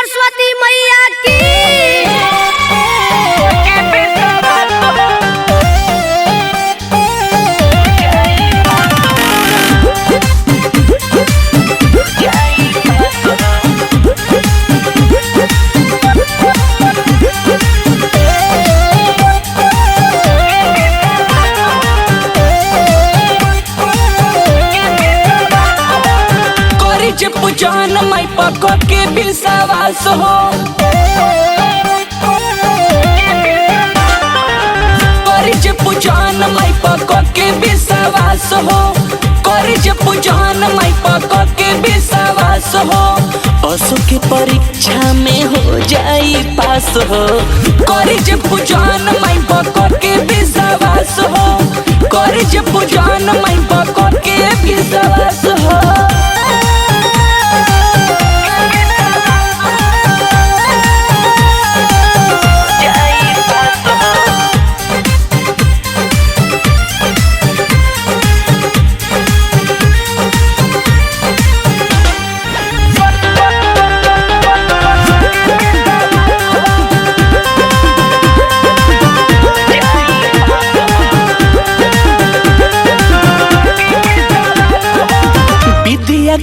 सरस्वती मैया की। पूजन माई पको के विश्वास हो, करिज पूजन माई पको के विश्वास हो, करिज पूजन माई पको के विश्वास हो। पशु की परीक्षा में हो जाई पास हो, करिज पूजन माई पको के विश्वास हो, करिज पूजन माई पको के विश्वास हो।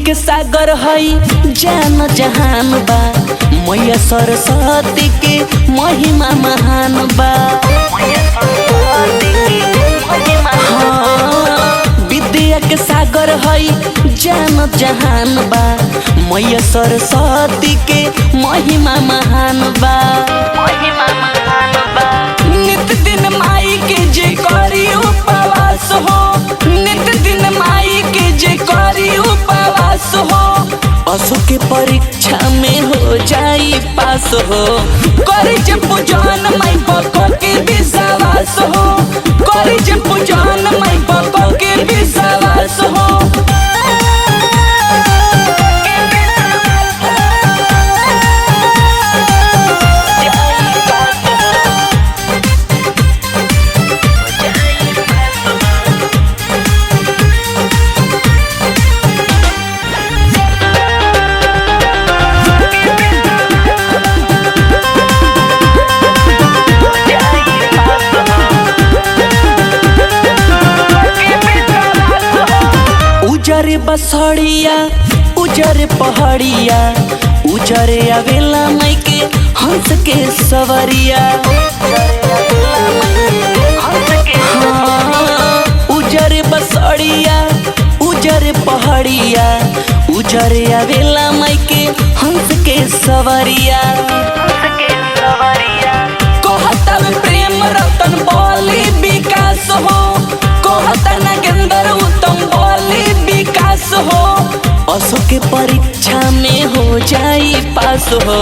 के सागर हई जान जहान बा, मैया सरस्वती के महिमा महान बा। विद्या के सागर हई जान जहान बा, मैया सरस्वती के महिमा महान बा। नित दिन माई के जे करी उपवास हो, नित दिन माई के जे करी उपवास हो। पशु के परीक्षा में हो जाई पास हो, करिज पूजन माई पको के विश्वास हो, करिज पूजन माई पको के विश्वास हो। उजरे बसड़िया उजरे पहाड़िया, उजरे आवेला माई के हंस के सवरिया। हाँ, उजरे बसड़िया उजरे पहाड़िया, उजरे आवेला माई के हंस के सवरिया। कहता प्रेम रतन बोली विकास हो, कहता नागेंद्र उत्तम बोली विकास हो। पशु के परीक्षा में हो जाई पास हो,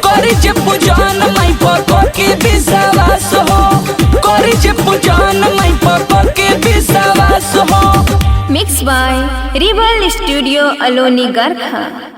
करिज पूजन माई पको के विश्वास हो, करिज पूजन माई पको के विश्वास हो। Mix by rebel studio Aloni Garkha.